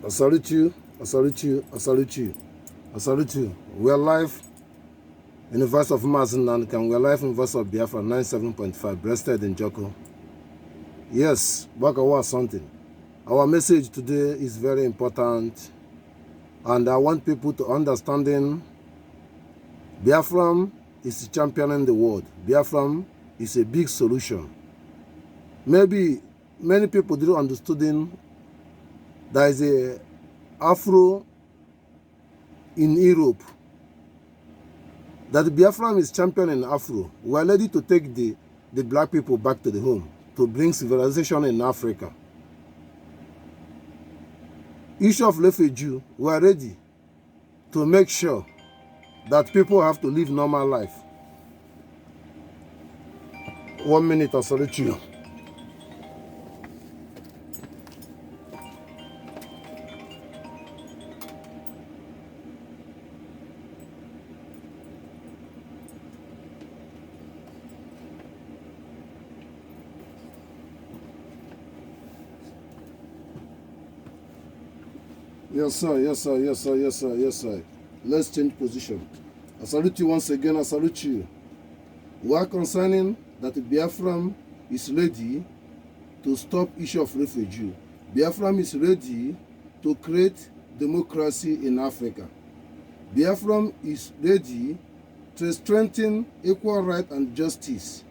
I salute you, I salute you, I salute you, I salute you. We are live in the voice of Mazi Nnamdi Kanu. We are live in the voice of Biafra 97.5, breasted in Joko. Yes, Bakawa something. Our message today is very important, and I want people to understand Biafra is championing the world. Biafra is a big solution. Maybe many people didn't understand there is a Afro in Europe, that Biafra is championing Afro. We are ready to take the black people back to the home, to bring civilization in Africa. Issue of refugee, we are ready to make sure that people have to live normal life. 1 minute, I salute you. Yes, sir, yes, sir, yes, sir, yes, sir, yes, sir. Let's change position. I salute you once again, I salute you. We are concerning that Biafra is ready to stop issue of refugee. Biafra is ready to create democracy in Africa. Biafra is ready to strengthen equal right and justice.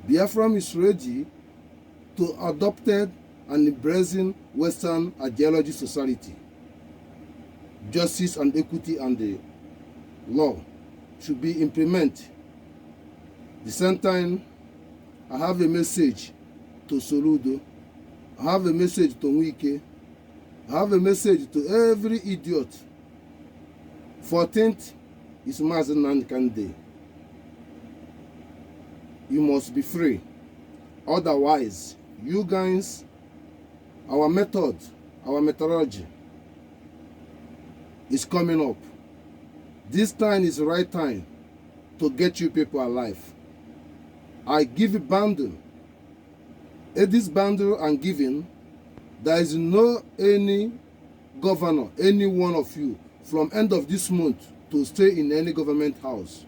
Biafra is ready to adopt and embracing Western ideology society. Justice and equity and the law should be implemented. At the same time, I have a message to Soludo. I have a message to Wike. I have a message to every idiot. 14th is Mazi Nnamdi Kanu Day. You must be free. Otherwise, you guys, our method, our methodology is coming up. This time is the right time to get you people alive. I give a bundle. In this bundle I'm giving, there is no any governor, any one of you, from end of this month to stay in any government house.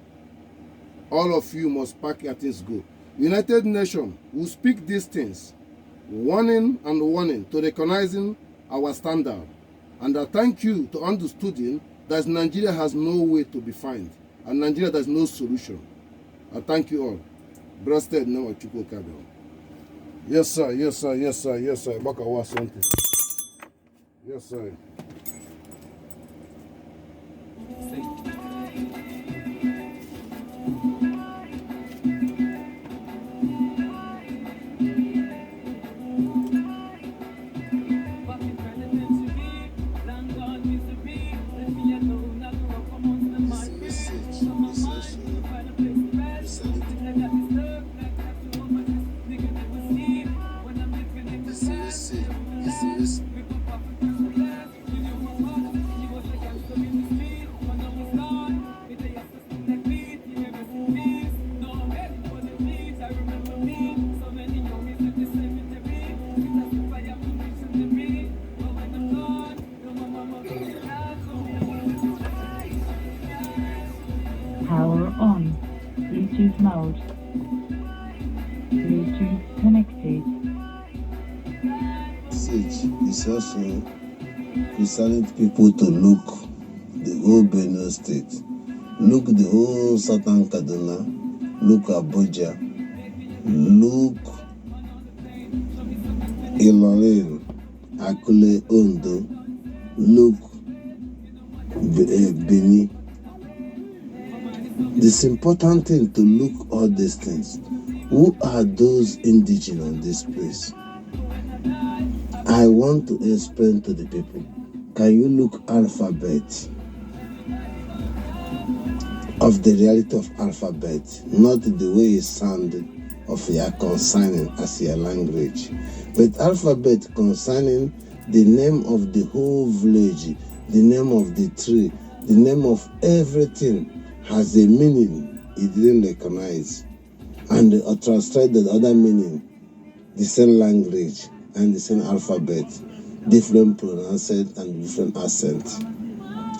All of you must pack your things, go. United Nations will speak these things, warning and warning, to recognizing our standard. And I thank you to understanding that Nigeria has no way to be found, and Nigeria has no solution. I thank you all. Breasted now at Chuko Kabel. Yes, sir, yes, sir, yes, sir, yes, sir. Bakawa something. Yes, sir. Power on. Bluetooth mode. Bluetooth connected. Message is also concerning people to look the whole Benue State, look the whole Southern Kaduna, look Abuja, look Ilorin, Akule, Ondo, look Beni. This important thing to look all these things. Who are those indigenous in this place? I want to explain to the people. Can you look alphabet of the reality of alphabet, not the way it sounded of your concerning as your language, but alphabet concerning the name of the whole village, the name of the tree, the name of everything has a meaning it didn't recognize, and translate the other meaning, the same language and the same alphabet. different pronouncement and different accent.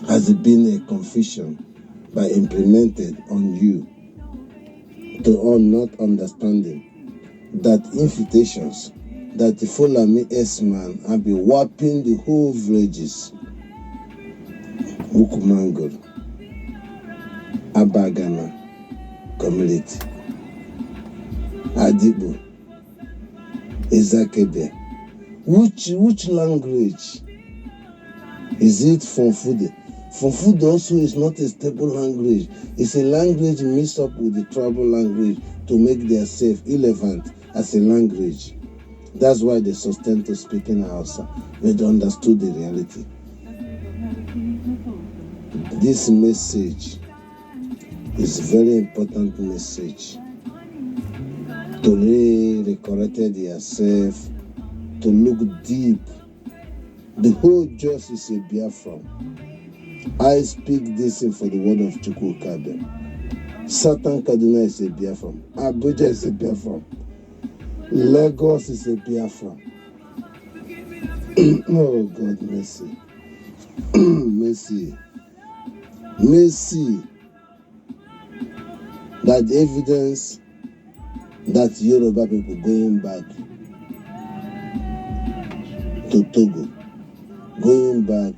Has it been a confusion by implemented on you to all not understanding that invitations that the Fulani S-man have been whopping the whole villages, Wukumangor, Abagana community, Adibo, Ezakebe. Which language? Is it Fonfude? Fonfude also is not a stable language. It's a language mixed up with the tribal language to make themselves irrelevant as a language. That's why they sustain to speaking Hausa. They understood the reality. This message is a very important message to really recorrect yourself, to look deep. The whole just is a Biafran. I speak this in for the word of Chukwukabe. Satan Kaduna is a Biafran. Abuja is a Biafran. Lagos is a Biafran. Oh God, mercy. Mercy. Mercy. That evidence that Yoruba people going back to Togo, going back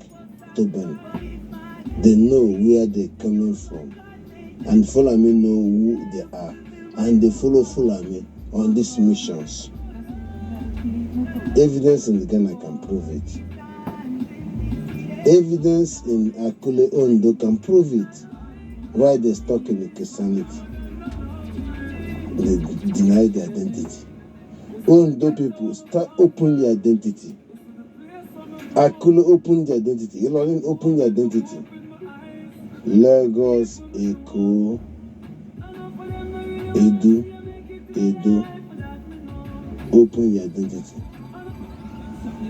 to Benin. They know where they're coming from. And Fulani know who they are. And they follow Fulani on these missions. Evidence in the Ghana can prove it. Evidence in Akule Ondo can prove it. Why they stuck in the Christianity? They deny the identity. Ondo people start open the identity. Akule open the identity. Ilorin open the identity. Lagos, Eko, Edo, open your identity.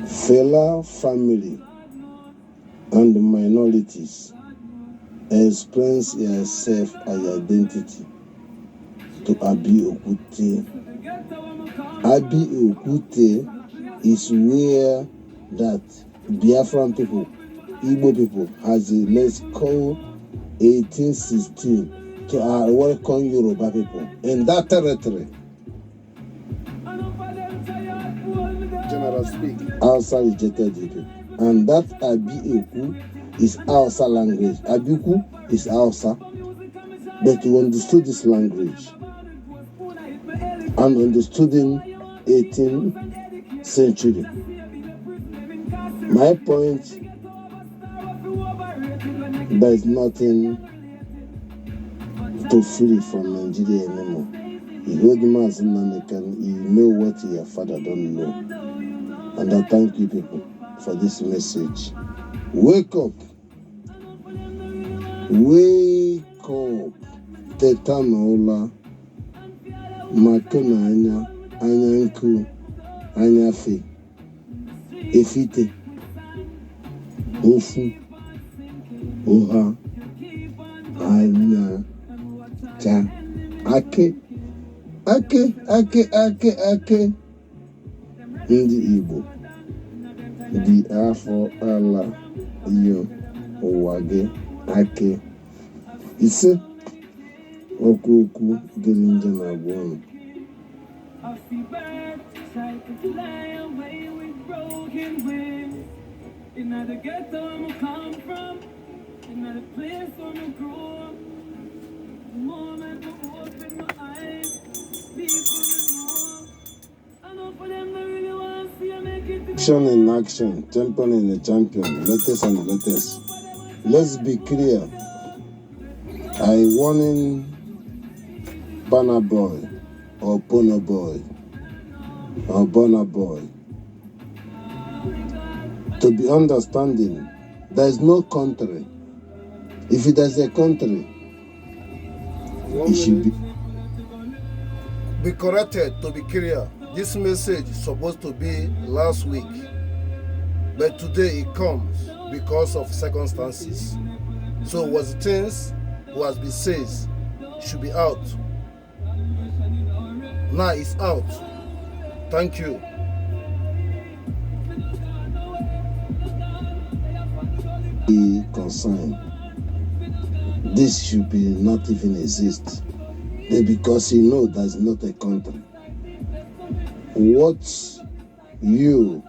Fela family and the minorities express yourself and your identity to Abi Okute. Abi Okute is where that Biafran people, Igbo people, has a let's call 1816 to welcome Yoruba people in that territory. General speak. Hausa rejected the people. And that Abi-Eku is Hausa language. Abiku is Hausa. But we understood this language and understood in 18th century. My point, there is nothing to flee from Nigeria anymore. You hold Mazi Nnamdi Kanu, you know what your father don't know. And I thank you people for this message. Wake up. Wake up. Teta Nola. Makona anya. Anya nku. Anya fe. Efite. Ofu. Oha. Anya. Cha. Ake. Ndị Igbo dị afọ ala iyo ụwa gị ake ise okwu dịrị njọ na abụọ ọnụ. Action in action, champion in the champion, latest and the latest. Let's be clear. I warning Banner Boy or Bono Boy or Bonner Boy to be understanding. There is no country. If there's a country, it should be corrected to be clear. This message is supposed to be last week, but today it comes because of circumstances. So what the things who has been said should be out. Now it's out. Thank you. be concerned. This should be not even exist. Because you know that's not a country. What your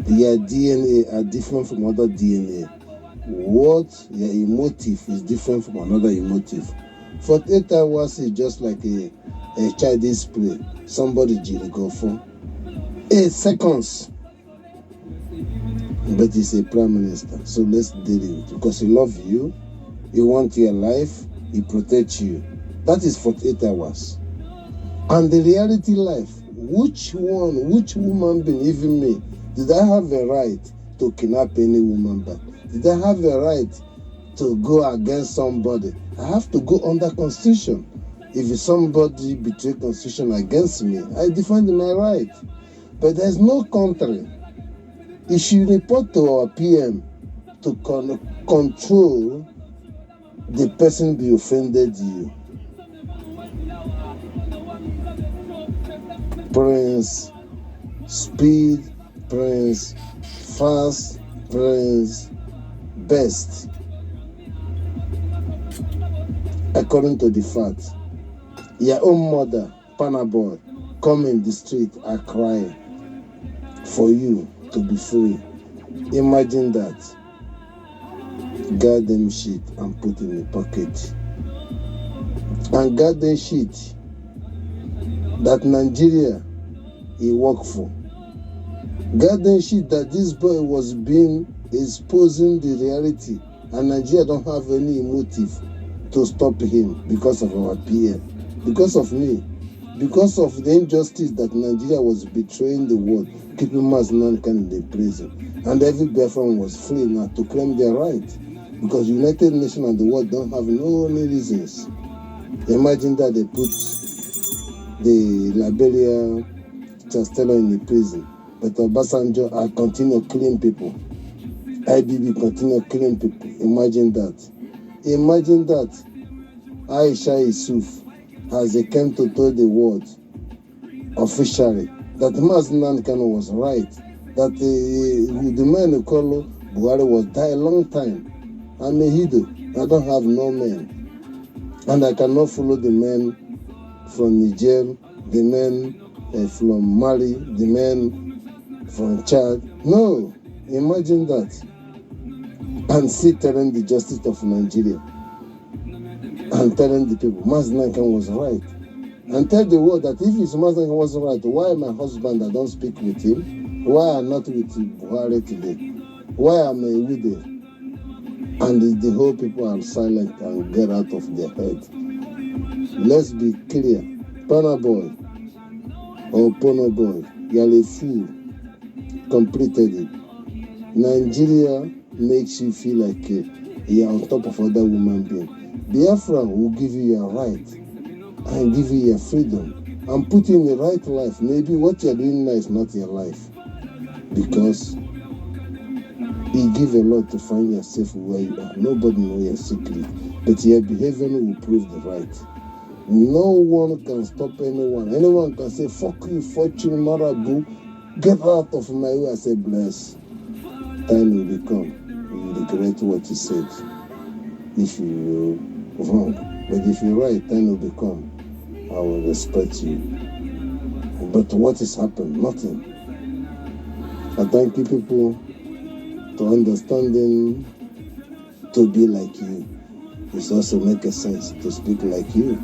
DNA are different from other DNA. What your emotive is different from another emotive. 48 hours is just like a childish play. Somebody will go for 8 seconds. But he's a prime minister. So let's deal with it. Because he loves you, he wants your life, he protects you. That is 48 hours. And the reality life, which woman being, even me, did I have a right to kidnap any woman back? Did I have a right to go against somebody? I have to go under Constitution. If somebody betray Constitution against me, I defend my right. But there's no country. If should report to our PM to control the person be offended you. Prince, speed, Prince, fast, Prince, best. According to the fact, your own mother, Panabol, come in the street are crying for you to be free. Imagine that. Garden sheet and put in the pocket. And garden sheet that Nigeria he worked for. Garden sheet that this boy was being exposing the reality, and Nigeria don't have any motive to stop him because of our PM, because of me, because of the injustice that Nigeria was betraying the world, keeping Mazi Nnamdi Kanu in the prison, and every Biafran was free now to claim their right, because United Nations and the world don't have no only reasons. Imagine that they put the Liberia Chancellor in the prison, but Obasanjo continue killing people. IBB continue killing people. Imagine that. Imagine that ICIC has come to tell the world officially that Mazi Nnamdi Kanu was right, that the man who call Buhari was died a long time. I'm a Hindu. I don't have no men. And I cannot follow the men from Niger, the men from Mali, the men from Chad. No, imagine that. And still telling the justice of Nigeria and telling the people Mazi Nnamdi Kanu was right. And tell the world that if Mazi Nnamdi Kanu was right, why my husband I don't speak with him? Why I'm not with Buhari today? Why am I with him? And the whole people are silent and get out of their head. Let's be clear. Pana boy or Pono boy, you're a fool. Completed it. Nigeria makes you feel like you're on top of other human beings. Biafra will give you your right and give you your freedom and put you in the right life. Maybe what you're doing now is not your life, because you give a lot to find yourself where you are. Nobody knows your secret, but your behavior will prove the right. No one can stop anyone. Anyone can say, fuck you, fortune, Amarabo, get out of my way. I say, bless. Time will become. You regret what you said. If you wrong. But if you're right, time will become. I will respect you. But what has happened? Nothing. I thank you people to understanding to be like you. It also makes a sense to speak like you.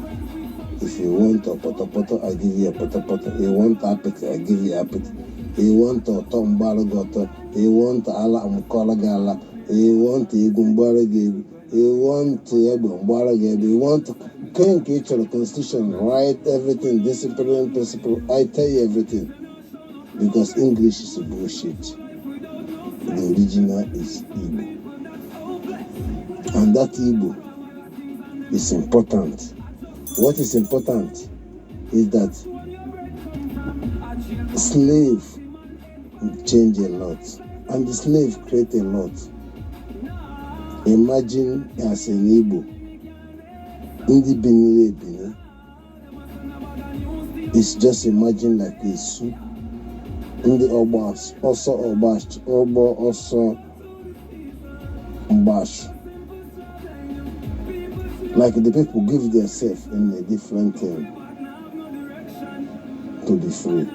If you want a potapoto, I give you a potapoto. You want appetite, I give you appetite. You want a tombaragoto. You want ala amkola gala. You want igumbara gebe. You want ebumbara gebe. You want can get your constitution, right? Everything, discipline, principle. I tell you everything. Because English is a bullshit. The original is Igbo. And that Igbo is important. What is important is that slave change a lot, and the slave create a lot. Imagine as an Igbo, Ndi Benin, it's just imagine like a soup. In the Obas, also Obas, Obo also Mbash. Like the people give themselves in a different thing to be free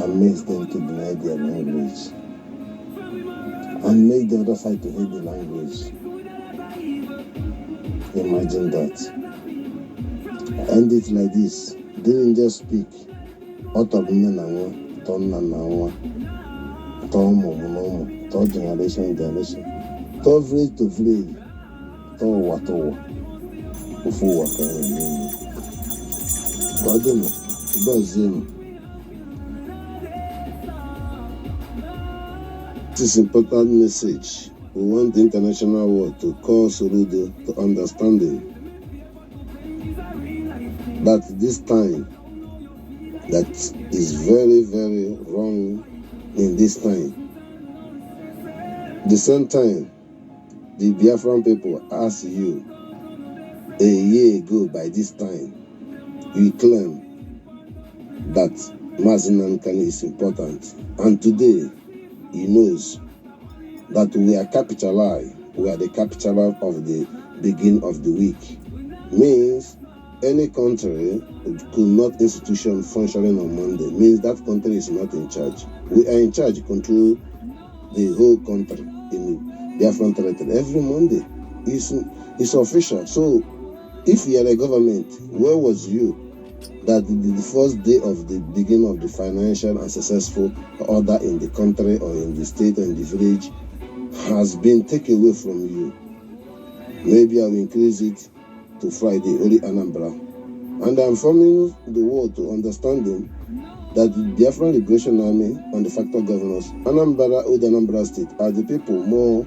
and makes them to deny their language and make the other side to hate the language. Imagine that. End it like this. Didn't just speak. Third generation, third village to village, This important message. We want the international world to call Soludo to understanding that this time that is very, very wrong in this time. The same time, the Biafran people asked you a year ago by this time, you claim that Mazi Nnamdi Kanu is important. And today, he knows that we are capitalized. We are the capital of the beginning of the week. Means any country could not institution functioning on Monday. Means that country is not in charge. We are in charge, control the whole country in Biafran territory. Every Monday is official. So if you are a government, where was you that the first day of the beginning of the financial and successful order in the country or in the state or in the village has been taken away from you? Maybe I will increase it to Friday, only Anambra. And I'm informing the world to understanding that the Biafran Liberation Army and the factor governors, Anambra, Old Anambra State, are the people more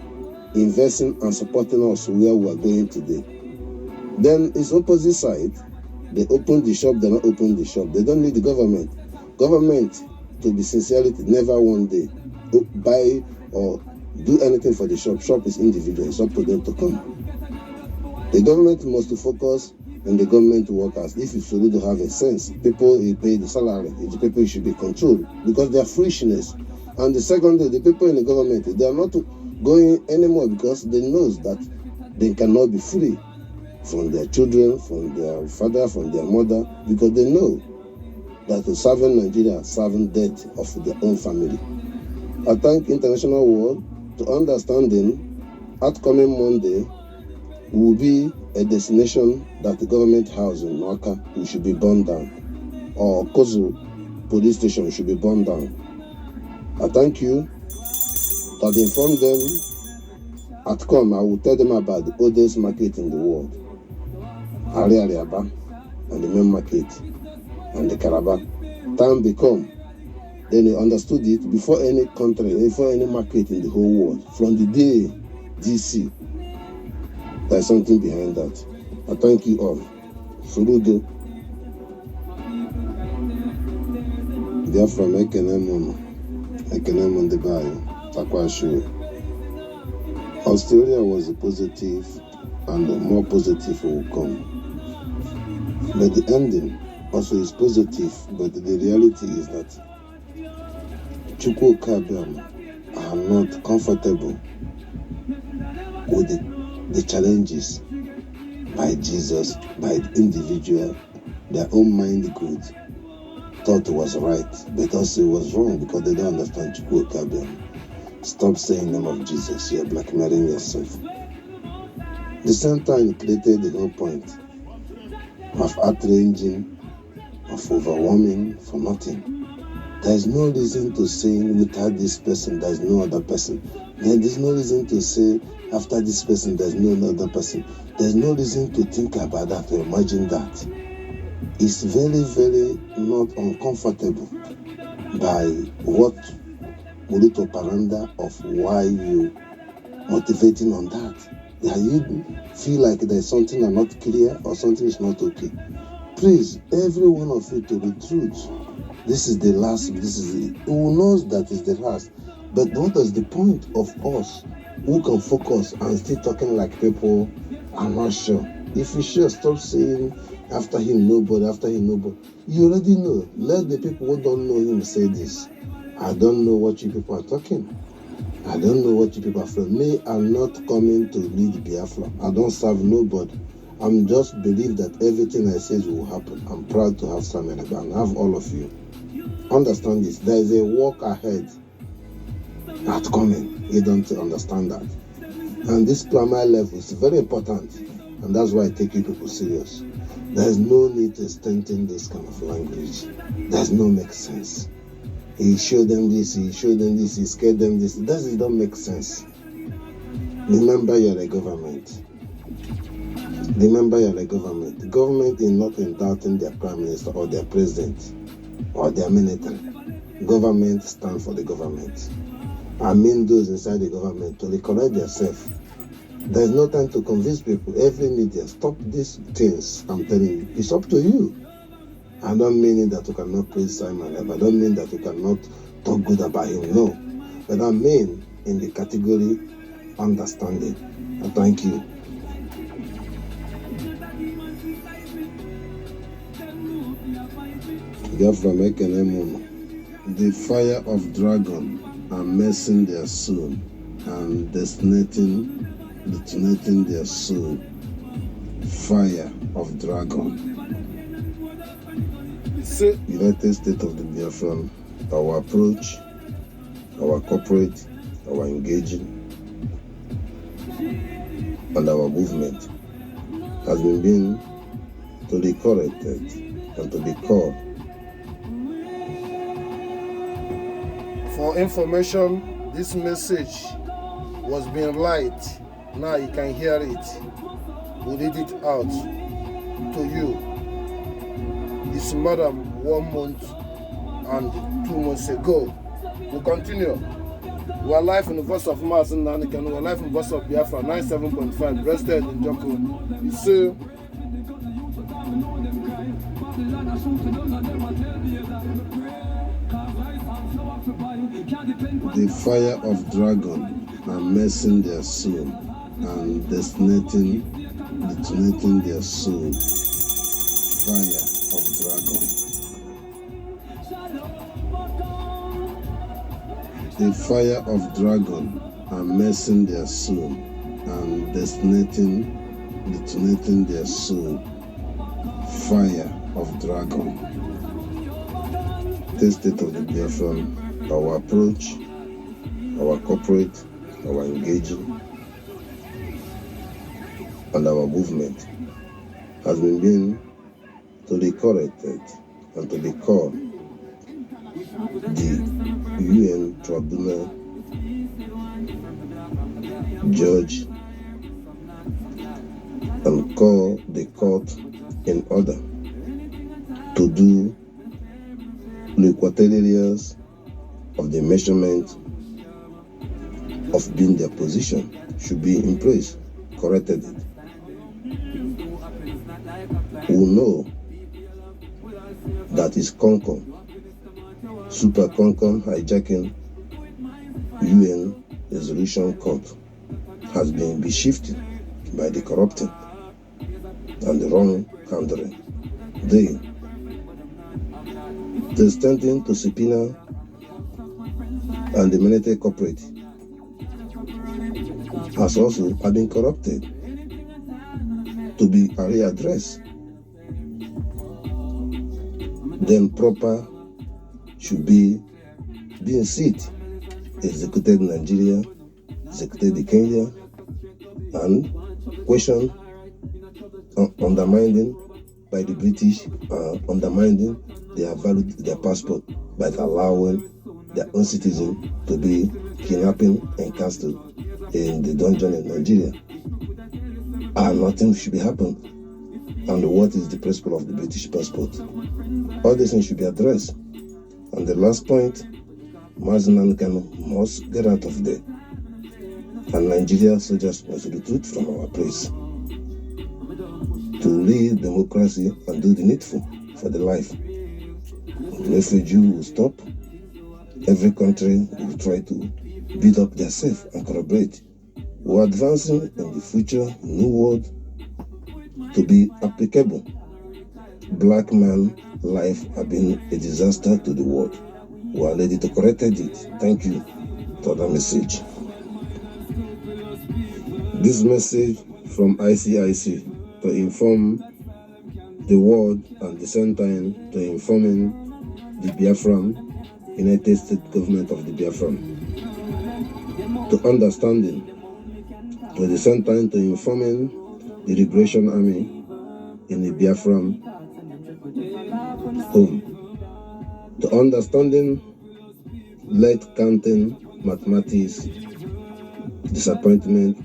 investing and supporting us where we are going today. Then it's opposite side. They open the shop, they not open the shop. They don't need the government. Government, to be sincerity, never one day buy or do anything for the shop. Shop is individual. It's up to them to come. The government must focus on the government workers. If you should have a sense, people pay the salary. The people should be controlled because they are foolishness. And the second day, the people in the government, they are not going anymore because they know that they cannot be free from their children, from their father, from their mother, because they know that serving Nigeria, serving death of their own family. I thank international world to understanding upcoming Monday will be a destination that the government house in Nwaka should be burned down, or Kozu police station should be burned down. I thank you that inform them at come. I will tell them about the oldest market in the world, Ariaba, and the main market, and the Calabar. Time become, then they understood it before any country, before any market in the whole world. From the day DC, there's something behind that. I thank you all. Surudo. They are from Ekenemon the Bayo, Takwashu. Australia was a positive, and more positive will come. But the ending also is positive, but the reality is that Chukwu Kabiam are not comfortable with the challenges by Jesus, by the individual, their own mind good, thought was right, but also it was wrong because they don't understand Chukwu Kabiam. Stop saying the name of Jesus, you're blackmailing yourself. The same time created the whole point of outraging, of overwhelming for nothing. There is no reason to say without this person there is no other person. There is no reason to say after this person there is no other person. There is no reason to think about that or imagine that. It's very, very not uncomfortable by what modus operandi of why you motivating on that. Yeah, you feel like there's something are not clear or something is not okay. Please, every one of you to the truth. This is the last, who knows that is the last. But what is the point of us who can focus and still talking like people are not sure? If you sure, stop saying after him nobody, after him nobody. You already know. Let the people who don't know him say this. I don't know what you people are talking. I don't know what you people are from. Me, I'm not coming to lead Biafra. I don't serve nobody. I'm just believe that everything I say will happen. I'm proud to have Samuel and have all of you. Understand this. There is a walk ahead at coming. You don't understand that. And this primary level is very important. And that's why I take you people serious. There's no need to strengthen this kind of language. Does not make sense. He showed them this, he showed them this, he scared them this. It don't make sense. Remember you're a government. Remember you're a government. The government is not indicting their prime minister or their president or their military. Government stands for the government. I mean those inside the government to recorrect themselves. There's no time to convince people. Every media, stop these things. I'm telling you, it's up to you. I don't mean that you cannot praise Simon. I don't mean that you cannot talk good about him. No. But I mean in the category understanding. I thank you. The fire of dragon are messing their soul and detonating their soul. Fire of dragon. United States of the Biafra, our approach, our corporate, our engaging, and our movement has been to be corrected and to be called. For information, this message was being light. Now you can hear it. We read it out to you. It's more than 1 month and 2 months ago. We continue. We are live in the voice of Mazi Nnamdi Kanu. We are live in the voice of Biafra 97.5. Rested in Joko. So, the fire of dragon are messing their soul and detonating their soul. Fire of dragon. The fire of dragon are messing their soul and detonating their soul. Fire of dragon. The state of the Biafra, our approach, our corporate, our engaging, and our movement has been to be corrected and to be called the UN tribunal judge and call the court in order to do the quaternions of the measurement of being their position should be in place, corrected it. We know that is Concom, Super Concom hijacking UN resolution court has been shifted by the corrupting and the wrong handling. The standing to subpoena and the military corporate has also been corrupted to be readdressed. Then proper should be being seat, executed in Nigeria, executed in Kenya, and question undermining by the British, undermining their value, their passport by allowing their own citizens to be kidnapping and castled in the dungeon in Nigeria. And nothing should be happened. And what is the principle of the British passport? All these things should be addressed. And the last point, Mazi Nnamdi Kanu must get out of there. And Nigeria soldiers must retreat from our place to lead democracy and do the needful for the life. Refugee will stop. Every country will try to build up themselves and collaborate. We're advancing in the future new world to be applicable. Black man life have been a disaster to the world. We are ready to correct it. Thank you for that message. This message from ICIC to inform the world and at the same time to informing the Biafran, United States government of the Biafran, to understanding, to at the same time to informing the Liberation Army in the Biafran home, to understanding late counting mathematics, disappointment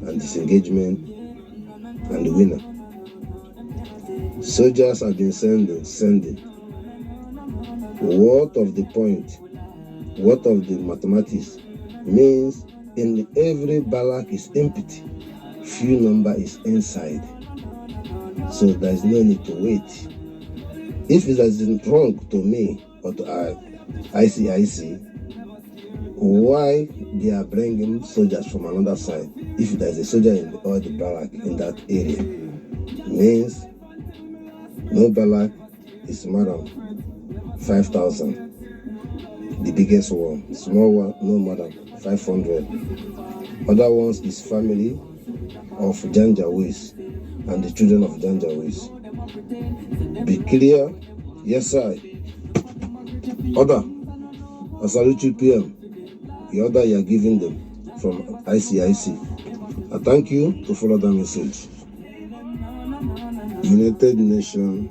and disengagement, and the winner. Soldiers have been sending. What of the point? What of the mathematics? Means in every barrack is empty. Few number is inside. So there is no need to wait. If it has been wrong to me or to ICIC, why they are bringing soldiers from another side? If there is a soldier in all the barrack in that area, means no barrack is more than 5,000. The biggest one, small one, no more than 500. Other ones is family of Janjawees and the children of Janjawees. Be clear, yes sir. Order, I salute you PM. The order you are giving them from ICIC. I thank you to follow that message. United Nations,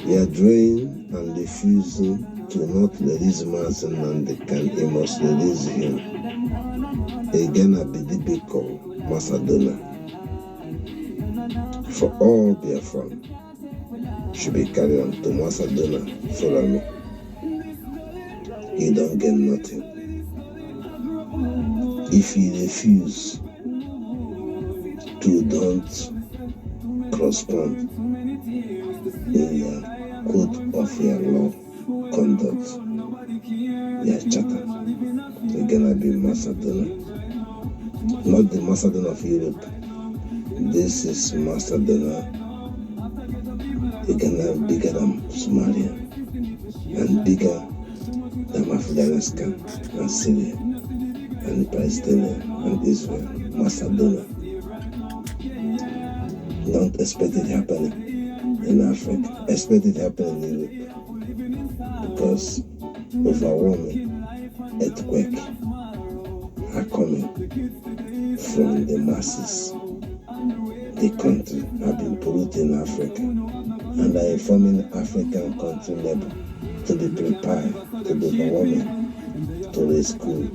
they are doing and refusing to not release Mazi Nnamdi Kanu. They must release him. Again, I believe they call Macedonia. For all Biafran should be carried on to Macedonia. Follow me. You don't get nothing. If you refuse to don't correspond in your code of your law conduct, your charter, you're gonna be Macedonia. Not the Macedonia of Europe. This is Macedonia. You're gonna be bigger than Somalia and bigger than Afghanistan and Syria and Palestine and Israel, Macedonia. Don't expect it happening in Africa. Expect it happening in Europe. Because overwhelming earthquake are coming from the masses. The country have been polluting Africa and are informing African country level to be prepared to be overwhelming, to rescue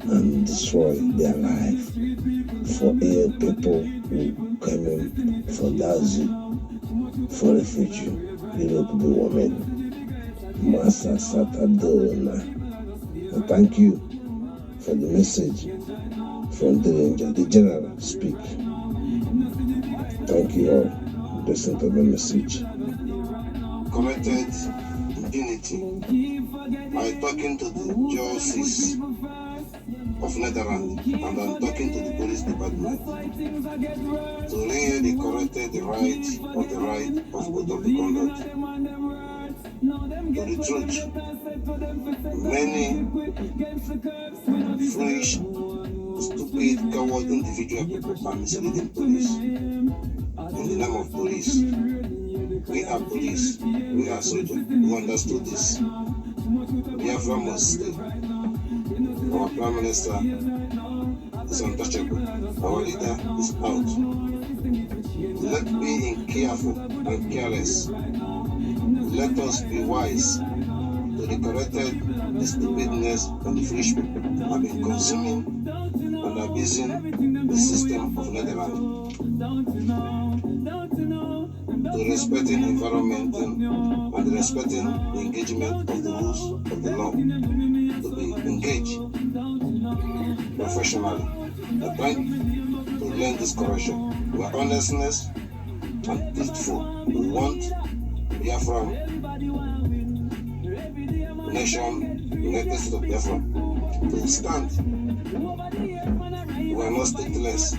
and destroy their life. For ill people who come in for Dazu, for refugee, Europe be woman. Masa Satadona. I thank you for the message from the ranger, the general speak. Thank you all. Listen to the message. Committed impunity by talking to the justice of Netherlands, and I'm talking to the police department to really corrected the right of code of the conduct. To the truth, many foolish, stupid, coward individual people are misleading police. In the name of police, we are police, we are soldiers, we understood this. Biafra must stay. Our Prime Minister is untouchable. Our leader is out. Let being careful and careless. Let us be wise to the corrected the stupidness and the foolish people have been consuming and abusing the system of Netherlands. To respecting environment and respecting the engagement of the rules of the law. To be engaged professionally. The time to learn this correction. We are honestness and truthful. We want Biafra nation, United States of Biafra, to stand. We are not stateless.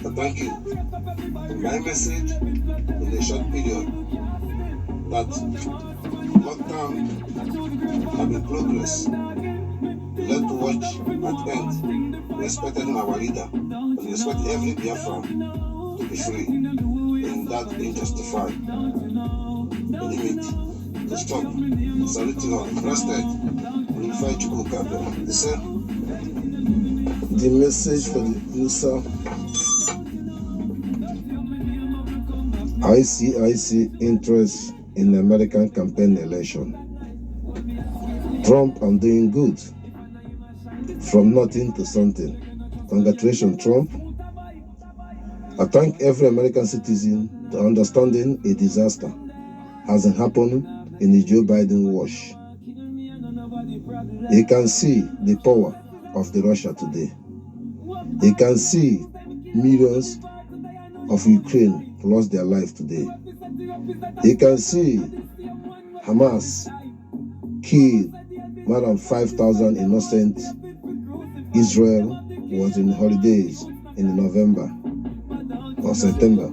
So thank you. My message in a short period that lockdown have in progress. led to watch at end. We expected our leader, and we expect every Biafran to be free in that unjustified limit to stop saluting on arrested Unify Chukwukabra. The message for the user. ICIC interest in the American campaign election. Trump, I'm doing good. From nothing to something. Congratulations, Trump. I thank every American citizen to understanding a disaster hasn't happened in the Joe Biden wash. You can see the power of the Russia today. You can see millions of Ukraine lost their life today. You can see Hamas killed more than 5,000 innocent. Israel was in holidays in November or September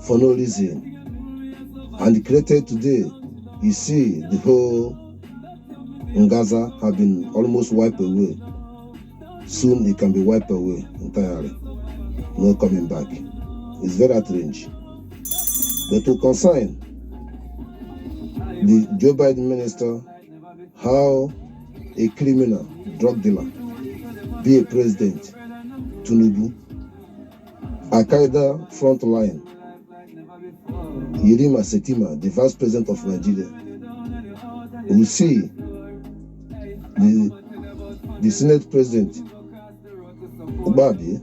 for no reason. And created today, you see the whole Gaza have been almost wiped away. Soon it can be wiped away entirely. No coming back. It's very strange. But to consign the Joe Biden minister how a criminal drug dealer be a president, Tinubu, Al-Qaeda front line, Yerima Setima, the vice president of Nigeria. We see the Senate president, Obabi,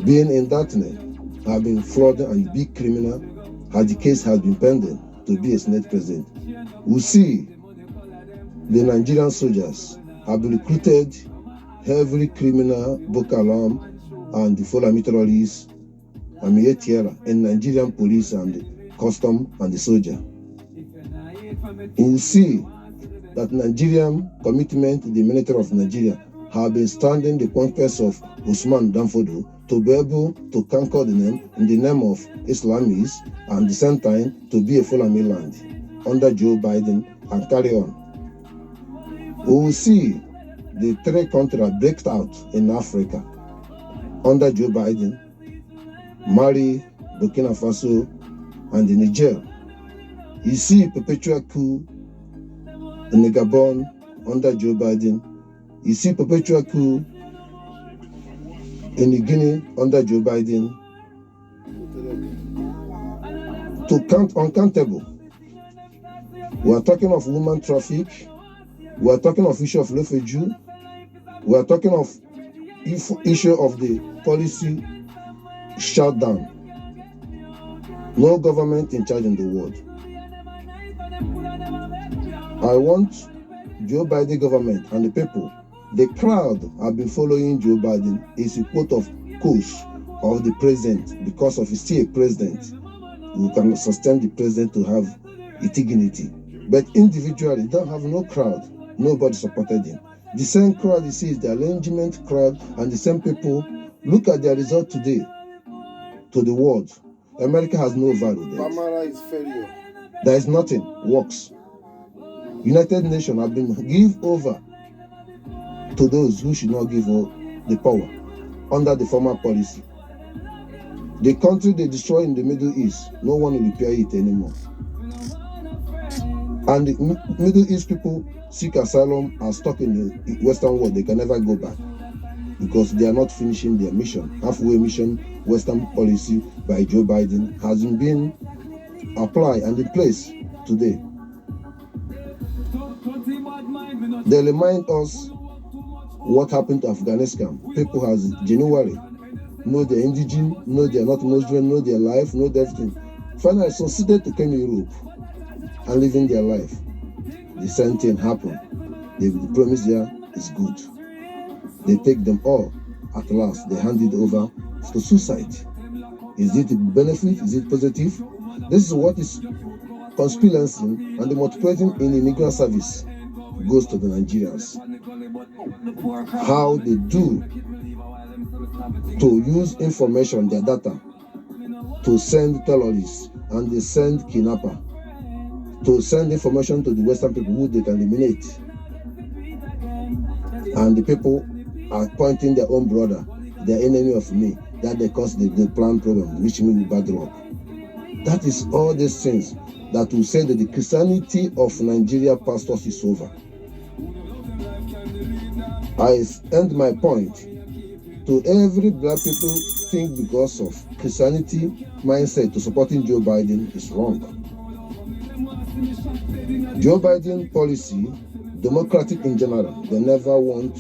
being indicted, have been fraud and big criminal, as the case has been pending to be a Senate president. We see the Nigerian soldiers have been recruited, every criminal, Boko Haram, and the Fulani terrorists, Amietierra, and Nigerian police and the custom and the soldier. We see that Nigerian commitment, the military of Nigeria, have been standing the conquest of Usman Danfodo to be able to conquer the name in the name of Islamists and at the same time to be a Fulani land under Joe Biden and carry on. We will see the three countries break out in Africa under Joe Biden, Mali, Burkina Faso, and the Niger. You see perpetual coup in the Gabon under Joe Biden. You see perpetual coup in the Guinea under Joe Biden. To count uncountable. We are talking of woman traffic. We are talking of issue of refugee. We are talking of issue of the policy shutdown. No government in charge in the world. I want Joe Biden government and the people, the crowd have been following Joe Biden is a quote of course of the president because of he's still a president. We can sustain the president to have a dignity. But individually, don't have no crowd. Nobody supported him. The same crowd you see is the arrangement crowd and the same people. Look at their result today to the world. America has no value there. Pamara is failure. There is nothing works. United Nations have been given over to those who should not give the power under the former policy. The country they destroy in the Middle East, no one will repair it anymore. And the Middle East people seek asylum are stuck in the Western world. They can never go back because they are not finishing their mission. Halfway mission, Western policy by Joe Biden has been applied and in place today. They remind us what happened to Afghanistan. People has January, know they're indigenous, know they're not Muslim, know their life, know everything. Finally succeeded to come to Europe and living their life. The same thing happened. The promise there is good. They take them all. At last, they hand it over to suicide. Is it a benefit? Is it positive? This is what is conspiracy and the multiplicating in the migrant service goes to the Nigerians. How they do to use information, their data, to send terrorists and they send kidnappers, to send information to the Western people who they can eliminate. And the people are pointing their own brother, their enemy of me, that they cause the plan problem, which me with bad luck. That is all these things that will say that the Christianity of Nigeria pastors is over. I end my point to every black people think because of Christianity mindset to supporting Joe Biden is wrong. Joe Biden policy, democratic in general, they never want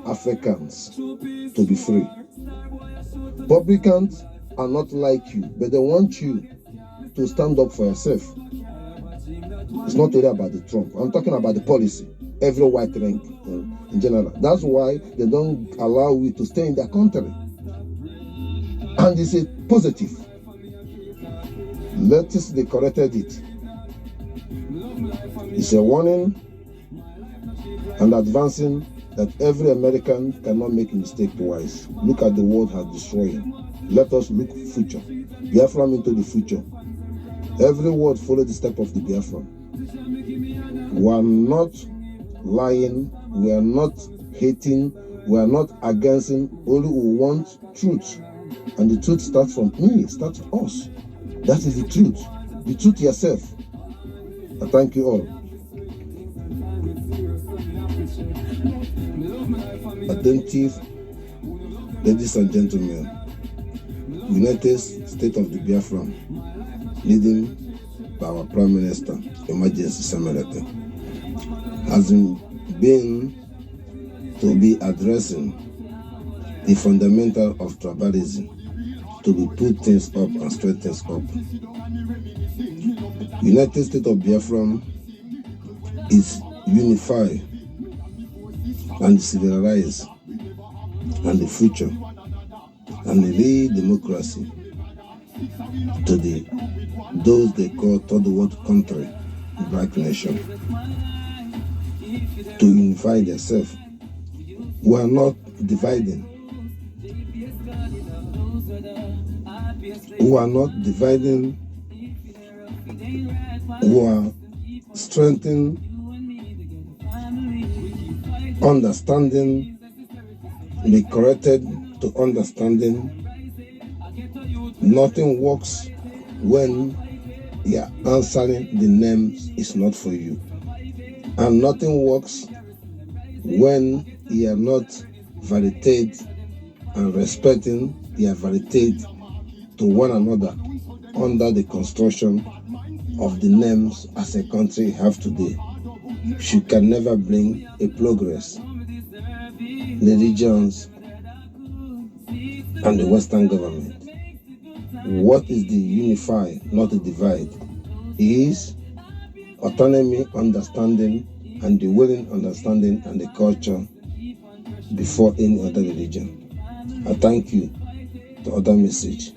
Africans to be free. Republicans are not like you, but they want you to stand up for yourself. It's not really about the Trump. I'm talking about the policy. Every white rank in general. That's why they don't allow you to stay in their country. And it's a positive. Let's they corrected it. It's a warning and advancing that every American cannot make a mistake twice. Look at the world has destroyed. Let us look future. Biafra into the future. Every word follow the step of the Biafra. We are not lying. We are not hating. We are not against him. Only we want truth. And the truth starts from me. It starts from us. That is the truth. The truth yourself. I thank you all. Attentive, ladies and gentlemen, United States of the Biafra, leading by our Prime Minister, Emergency Semerete, has been to be addressing the fundamental of tribalism, to be put things up and straight things up. United States of Biafra is unified and civilized and the future and the real democracy to those they call third world country, black nation, to unify themselves. We are not dividing. We are not dividing. We are strengthening, understanding, be corrected to understanding. Nothing works when you are answering the names is not for you. And nothing works when you are not validate and respecting your validate to one another under the construction of the names as a country have today. She can never bring a progress. The regions and the Western government. What is the unify, not the divide? Is autonomy, understanding, and the willing understanding and the culture before any other religion. I thank you. The other message.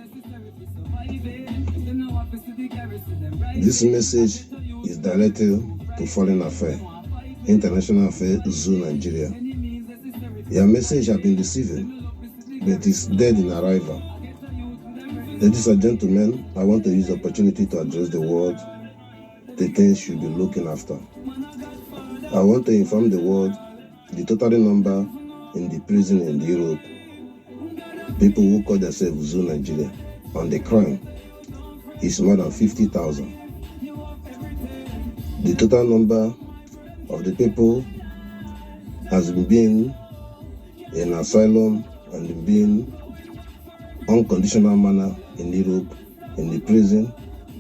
This message is directed to Foreign Affairs, International Affairs, Zoo, Nigeria. Your message has been receiving, but it's dead in arrival. Ladies and gentlemen, I want to use the opportunity to address the world the things should be looking after. I want to inform the world the total number in the prison in Europe, people who call themselves Zoo Nigeria, on the crime is more than 50,000. The total number of the people has been in asylum and been unconditional manner in Europe, in the prison,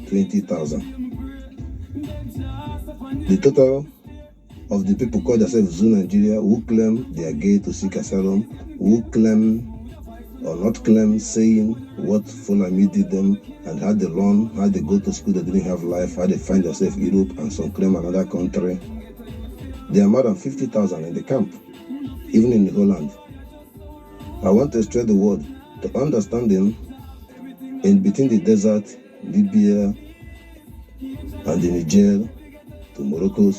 20,000. The total of the people called themselves Zoo Nigeria who claim they are gay to seek asylum, who claim or not claim, saying what Fulani did them and how they learn, how they go to school, they didn't have life, how they find themselves in Europe and some claim another country. There are more than 50,000 in the camp, even in Holland. I want to stress the word to understanding in between the desert, Libya, and the Niger to Morocco.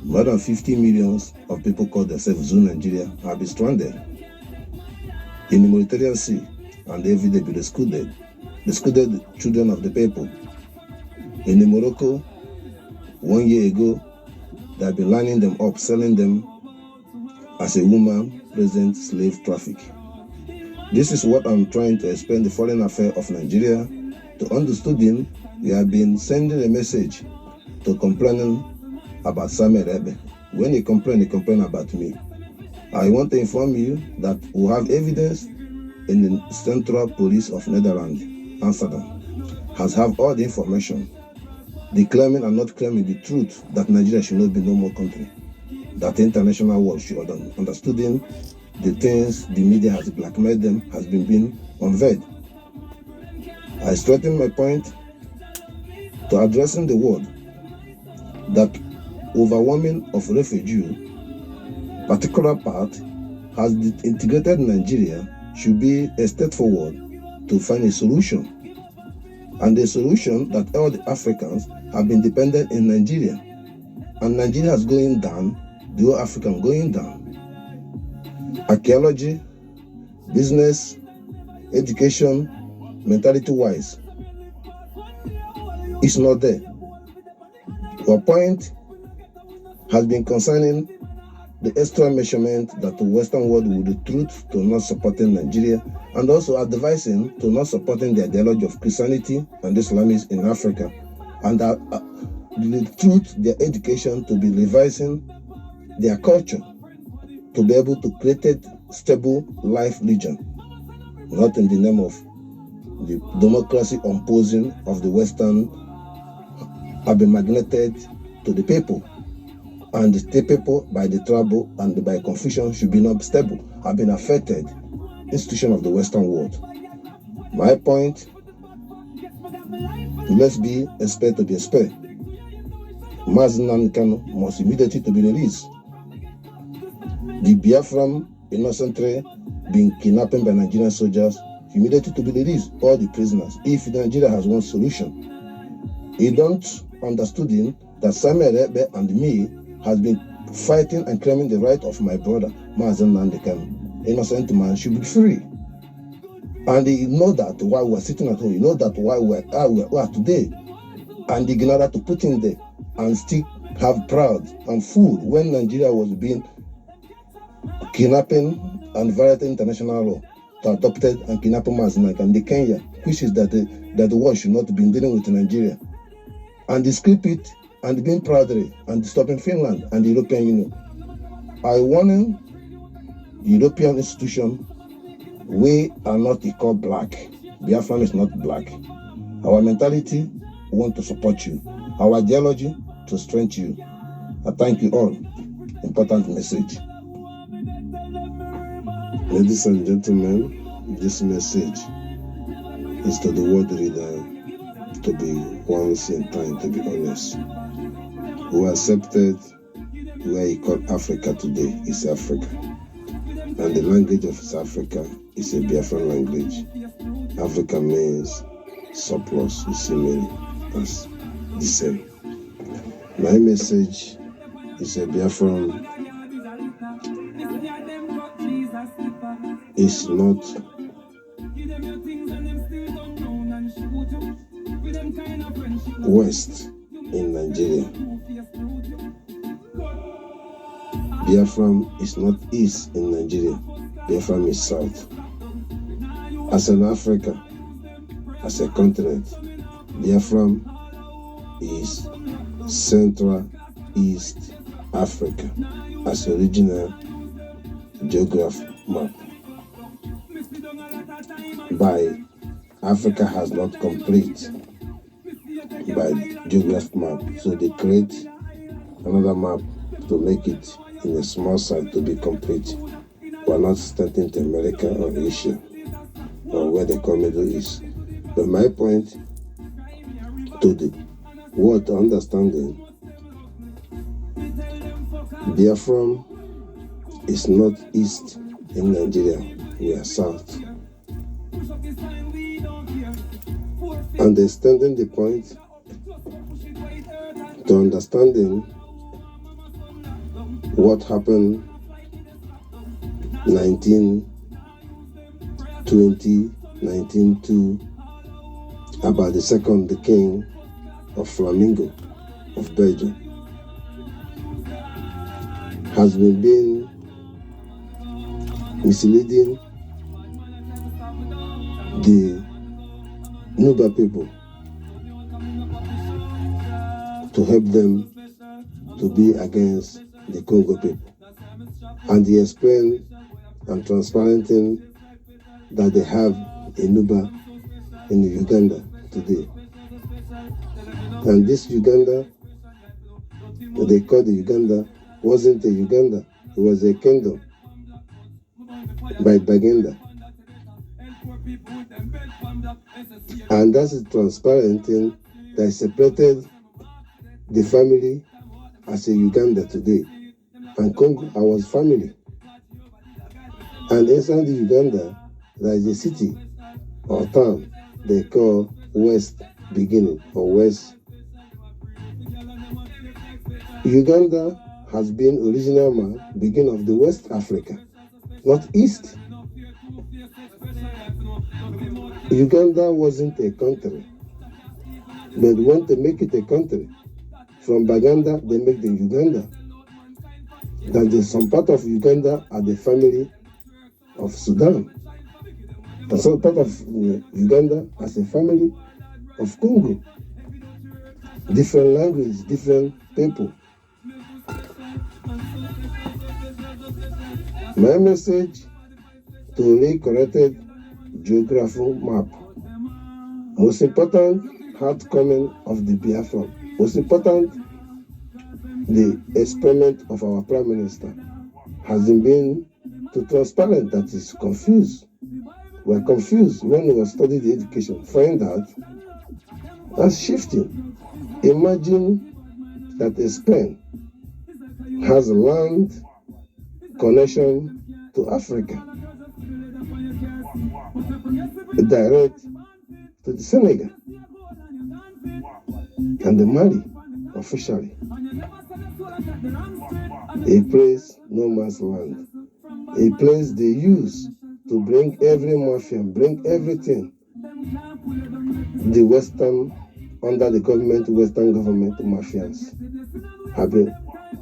More than 50 millions of people call themselves Zoo Nigeria have been stranded in the Mediterranean Sea, and every day be the excluded children of the people. In the Morocco, 1 year ago, they have been lining them up, selling them as a woman present slave traffic. This is what I'm trying to explain the foreign affairs of Nigeria. To understand him, we have been sending a message to complaining about Samuel Ebe. When he complain about me. I want to inform you that we have evidence in the Central Police of Netherlands, Amsterdam, has have all the information, declaring and not claiming the truth that Nigeria should not be no more country, that the international world should understood the things the media has blackmailed them has been being unveiled. I strengthen my point to addressing the world that overwhelming of refugees, particular part has integrated Nigeria should be a step forward to find a solution, and the solution that all the Africans have been dependent in Nigeria, and Nigeria is going down, the whole African going down. Archaeology, business, education, mentality-wise, it's not there. Our point has been concerning the extra measurement that the Western world would retrute to not supporting Nigeria, and also advising to not supporting the ideology of Christianity and Islamists in Africa, and retrute their education to be revising their culture to be able to create a stable life region, not in the name of the democracy imposing of the Western have been magneted to the people. And the people by the trouble and by confusion should be not stable, have been affected institution of the Western world. My point, let's be expert to be expert. Mazi Nnamdi Kanu must immediately to be released. The Biafran innocently being kidnapped by Nigerian soldiers immediately to be released, all the prisoners. If Nigeria has one solution, he don't understood him that Samuel Ebe and me has been fighting and claiming the right of my brother, Mazi Nnamdi Kanu. Innocent man should be free. And he know that while we're sitting at home, he know that why we are today. And he ignore that to put in there and still have proud and full when Nigeria was being kidnapping and violating international law to adopted and kidnapping Mazi Nnamdi Kanu, the Kenya, which is that the world should not be dealing with Nigeria. And they script it and being proudly and stopping Finland and the European Union. I warn the European institution, we are not equal black. Biafran is not black. Our mentality, we want to support you. Our ideology, to strengthen you. I thank you all. Important message. Ladies and gentlemen, this message is to the world reader, to be once in time, to be honest. Who accepted where he called Africa today is Africa. And the language of South Africa is a Biafran language. Africa means surplus, you see me as the same. My message is a Biafran is not west in Nigeria. Biafran is not east in Nigeria. Biafran is south. As an Africa, as a continent, Biafran is Central East Africa as original geographic map. By Africa has not complete by geographic map, so they create another map to make it in a small site to be complete. We're not starting to America or Asia or where they call Middle East. But my point to the world understanding, Biafran is not east in Nigeria, we are south. Understanding the point to understanding what happened 1920, about the second the king of Flamingo of Belgium has been misleading the Nuba people to help them to be against the Congo people. And he explained and transparenting that they have a Nuba in Uganda today. And this Uganda, that they call the Uganda, wasn't a Uganda, it was a kingdom by Bagenda. And that's a transparent thing that separated the family as a Uganda today. And Congo, I was family. And inside the Uganda, there is a city or town they call West Beginning or West. Uganda has been original beginning of the West Africa, not East. Uganda wasn't a country, but when they make it a country, from Baganda they make the Uganda. That there's some part of Uganda are the family of Sudan, and some part of Uganda as a family of Congo. Different language, different people. My message to recorrected geographical map. Most important outcoming of the Biafra. Most important, the experiment of our Prime Minister has been to transparent that is confused. We are confused when we study the education. Find out that's shifting. Imagine that Spain has land connection to Africa, direct to the Senegal and the Mali officially. A place no man's land, a place they use to bring every mafia, bring everything. The Western, under the government, Western government mafias have been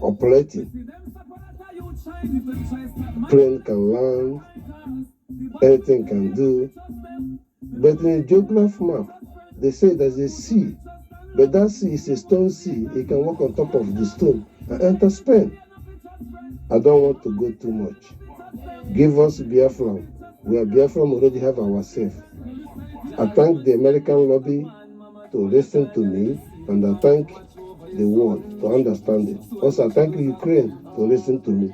operating. Plane can land, anything can do. But in a geography map, they say there's a sea, but that sea is a stone sea. It can walk on top of the stone and enter Spain. I don't want to go too much. Give us Biafra. We are Biafra already have ourselves. I thank the American lobby to listen to me, and I thank the world to understand it. Also, I thank Ukraine to listen to me.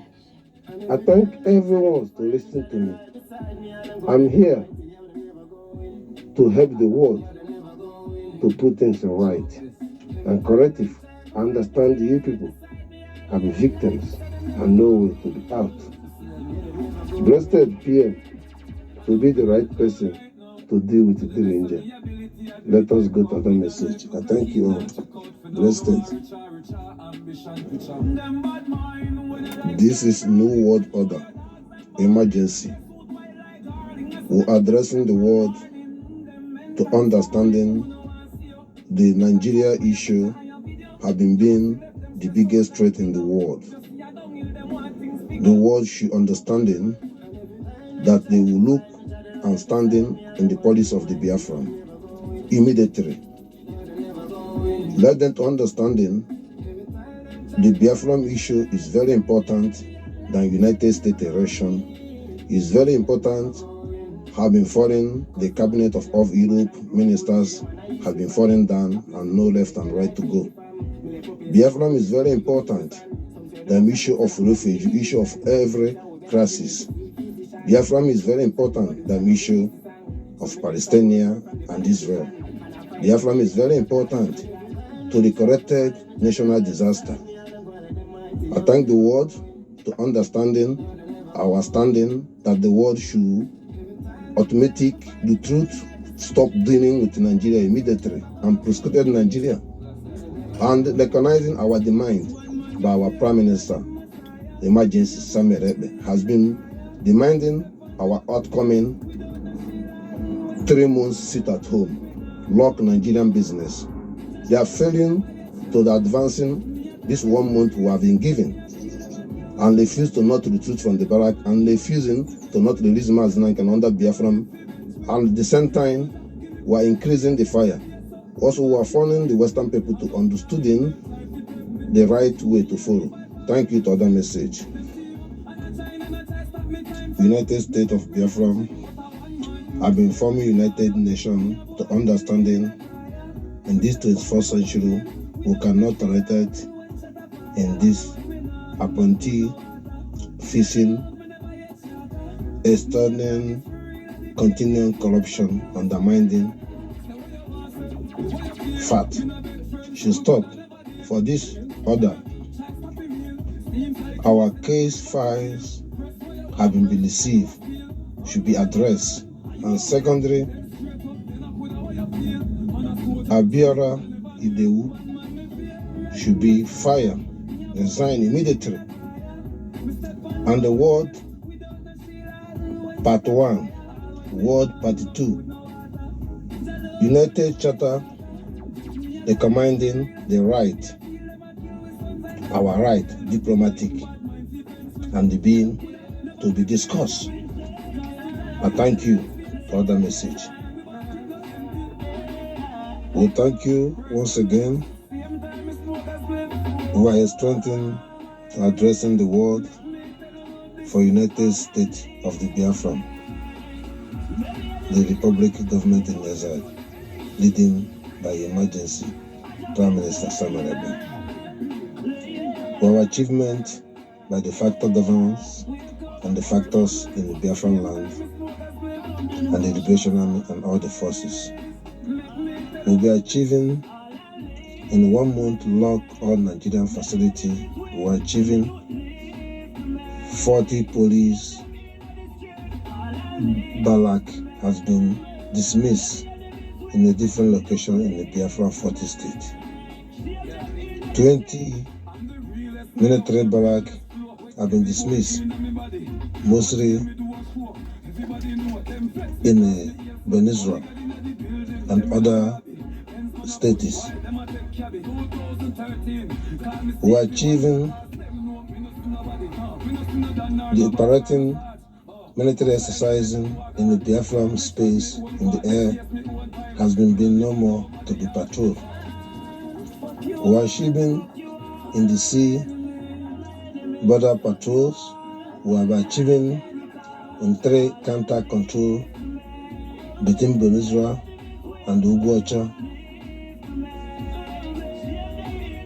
I thank everyone to listen to me. I'm here to help the world to put things right and correct it. I understand you people are the victims and know way to be out. Blessed PM to be the right person to deal with the danger. Let us go to the message. I thank you all. Blessed. This is New World Order Emergency. We're addressing the world to understanding the Nigeria issue having been the biggest threat in the world. The world should understanding that they will look and standing in the policy of the Biafran immediately. Let them to understanding the Biafran issue is very important than United States election. It's very important. Have been falling, the cabinet of Europe ministers have been falling down and no left and right to go. Biafran is very important. The issue of refuge, issue of every crisis. Biafran is very important. The issue of Palestine and Israel. Biafran is very important to the corrected national disaster. I thank the world to understanding our standing that the world should automatic the truth stop dealing with Nigeria immediately and prosecuted Nigeria and recognizing our demand by our Prime Minister, Emergency Samuel Ebe, has been demanding our outcoming 3 months sit at home, lock Nigerian business. They are failing to the advancing this 1 month we have been given. and refuse to not retreat from the barrack, and refusing to not release Mazi Nnamdi Kanu under Biafran, and at the same time we are increasing the fire. Also, we are warning the Western people to understanding the right way to follow. Thank you to other message. United States of Biafra have been forming United Nations to understanding in this 21st century we cannot tolerate it in this appointee fishing, extending, continuing corruption, undermining fact should stop. For this order, our case files have been received, should be addressed, and secondary, Abiara Idewu should be fired, resign immediately, and the word part 1, word part 2, United Charter recommending the right, our right, diplomatic, and the being to be discussed. I thank you for the message. We thank you once again. We are strengthening, addressing the world for United States of the Biafra, the Republic government in exile, leading by emergency Prime Minister Amarabo. Our achievement by de facto governance and the factors in the Biafran land and the Liberation Army and all the forces will be achieving in 1 month lock all Nigerian facility. We are achieving 40 police barrack has been dismissed in a different location in the Biafran 40 state. 20 military barrack have been dismissed, mostly in Venezuela and other states. We are achieving the operating military exercising in the Biafran space in the air has been no more to be patrolled. We are achieving in the sea border patrols. We are achieving in 3 counter control between Venezuela and Uguacha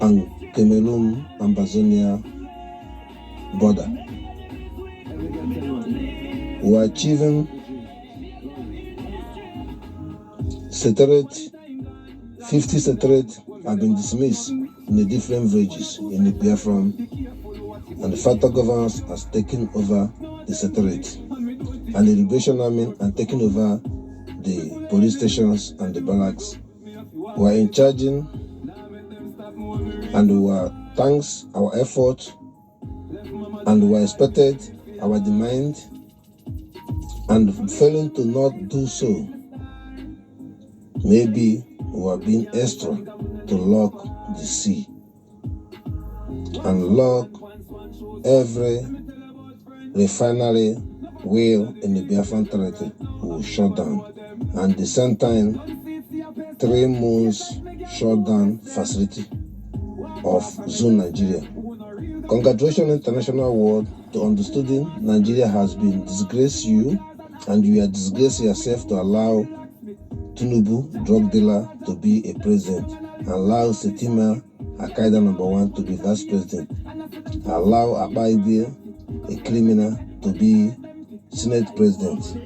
and Cameroon and Bazonia border. We are achieving secretariat, 50 secretariat have been dismissed in the different villages in the Biafran, and the factor governance has taken over the secretariat, and the Liberation Army and taken over the police stations and the barracks. We are in charging, and we are thanks our effort, and we are expected our demand, and failing to not do so, maybe we are being extra to lock the sea and lock every refinery wheel in the Biafran territory will shut down, and at the same time 3 months shut down facility of Zone Nigeria. Congratulations international world to understanding Nigeria has been disgraced you, and you are disgraced yourself to allow Tinubu, drug dealer, to be a president, allow Setima, Al-Qaeda #1, to be vice president, allow Abaide, a criminal, to be Senate president.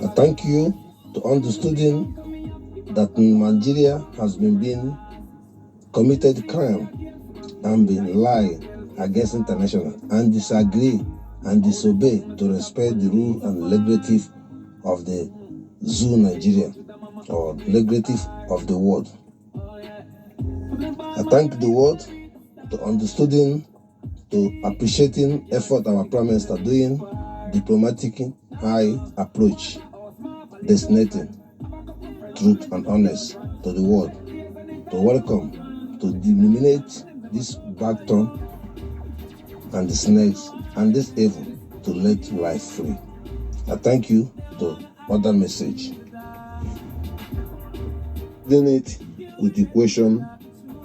I thank you to understanding that Nigeria has been being committed crime and been lying against international and disagree and disobey to respect the rule and legislative of the zoo Nigeria or legislative of the world. I thank the world to understanding, to appreciating effort our Prime Minister doing, diplomatic high approach, destinated, truth and honest to the world, to welcome, to eliminate this backturn and the snakes and this evil to let life free. I thank you to other message. Then it with the question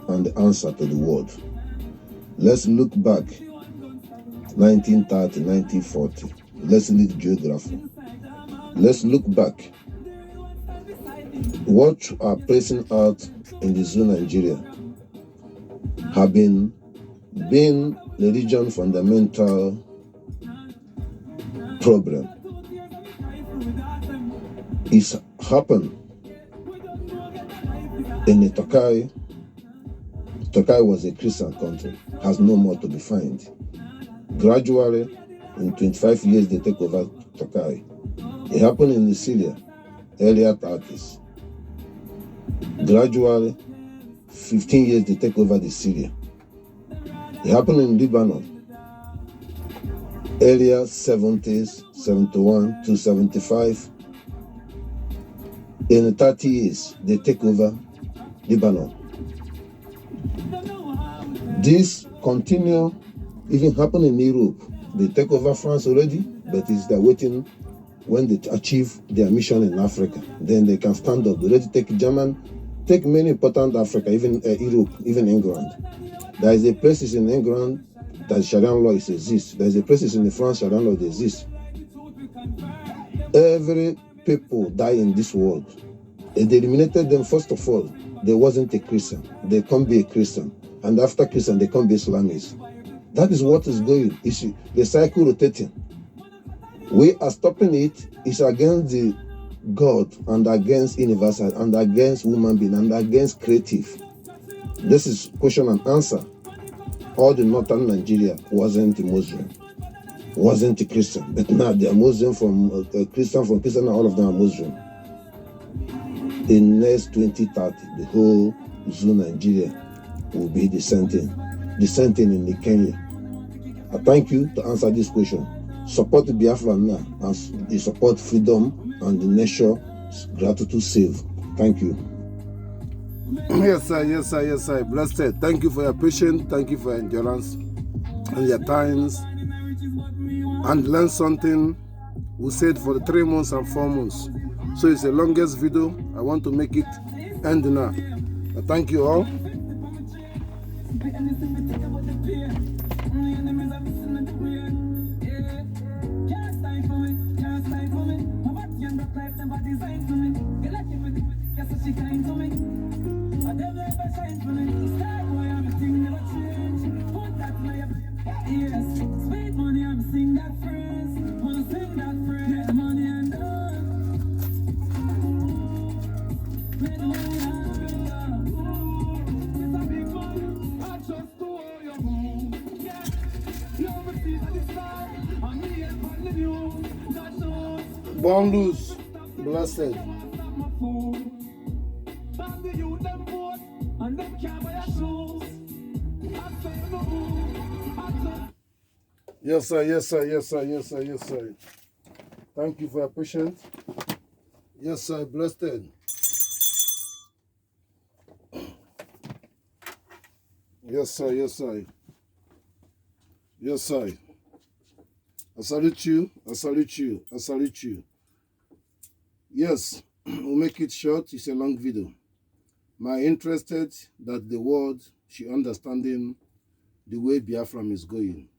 and the answer to the word. Let's look back 1930, 1940. Let's read geography. Let's look back. What are pressing out in the zoo Nigeria have been the region fundamental problem. It's happened in the Turkey. Turkey was a Christian country, has no more to be found. Gradually, in 25 years, they take over Turkey. It happened in Syria, earlier 30s. Gradually, 15 years, they take over the Syria. It happened in Lebanon, earlier 70s, 71 to 75. In 30 years, they take over Lebanon. This continue, even happen in Europe. They take over France already, but they're waiting when they achieve their mission in Africa. Then they can stand up. They already take German, take many important Africa, even Europe, even England. There is a places in England that Sharia law exists. There is a places in France Sharia law exists. Every people die in this world. And they eliminated them first of all. They wasn't a Christian. They can't be a Christian. And after Christian, they can't be Islamists. That is what is going. It's the cycle rotating. We are stopping it. It's against the God and against universal and against human being and against creative. This is question and answer. All the northern Nigeria wasn't a Muslim, wasn't a Christian, but now they are Muslim from Christian, and all of them are Muslim. In next 2030, the whole zoo Nigeria will be dissenting in the Kenya. I thank you to answer this question. Support the Biafra now as they support freedom and the nation's gratitude save. Thank you. Yes, sir, yes, sir, yes, sir. Blessed. Thank you for your patience. Thank you for your endurance and your times. And learn something we said for the 3 months and 4 months. So it's the longest video. I want to make it end now. Thank you all. Born loose, blessed. Yes, sir, yes, sir, yes, sir, yes, sir, yes, sir. Thank you for your patience. Yes, sir, blessed. Yes, sir, yes, sir. Yes, sir. I salute you, I salute you, I salute you. Yes, we'll make it short. It's a long video. My interested that the world should understanding the way Biafra is going.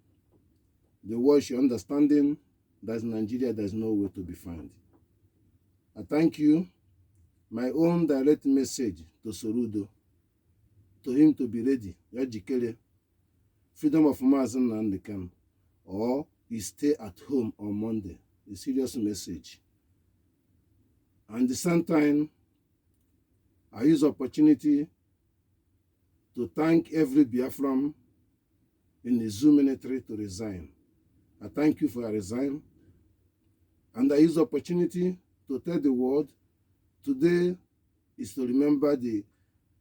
The world should understanding that in Nigeria there's no way to be found. I thank you. My own direct message to Sorudo, to him to be ready, Yajikere, freedom of Mazi Nnamdi Kanu, or he stay at home on Monday. A serious message. And at the same time, I use opportunity to thank every Biafran in the zoo military to resign. I thank you for your resign. And I use opportunity to tell the world today is to remember the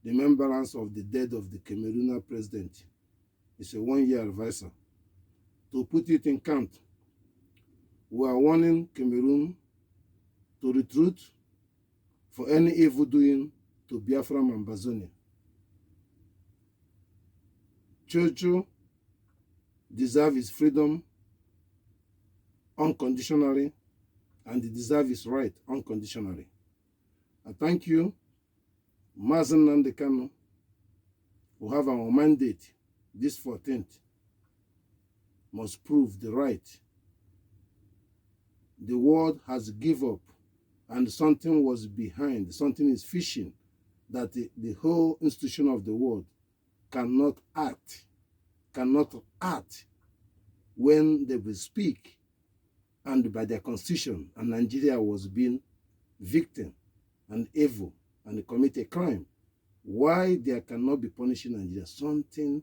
remembrance of the death of the Cameroonian president. It's a 1-year anniversary. To put it in count, we are warning Cameroon to retrute for any evil doing to Biafra and Bazonia. Churchill deserve his freedom unconditionally, and he deserves his right unconditionally. I thank you, Mazi Nnamdi Kanu, who have our mandate this 14th, must prove the right. The world has given up, and something was behind, something is fishing, that the whole institution of the world cannot act when they will speak, and by their constitution, and Nigeria was being victim and evil and commit a crime. Why there cannot be punishing Nigeria? Something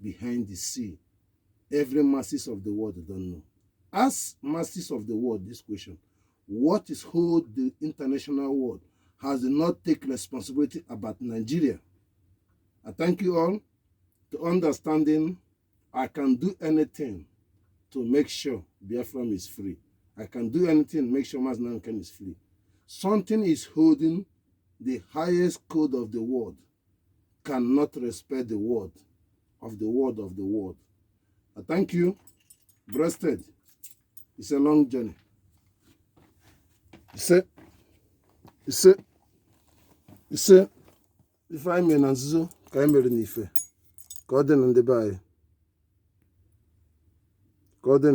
behind the sea. Every masses of the world don't know. Ask masses of the world this question: what is hold the international world has not taken responsibility about Nigeria? I thank you all to understanding. I can do anything to make sure Biafra is free. I can do anything to make sure Mazi Nnamdi Kanu is free. Something is holding the highest code of the world, cannot respect the word of the word of the world. I thank you. Breasted. It's a long journey. You say, if I may nanzo, ka emere n'ife, ka ọ dị na ndị be anyị, ka ọ dị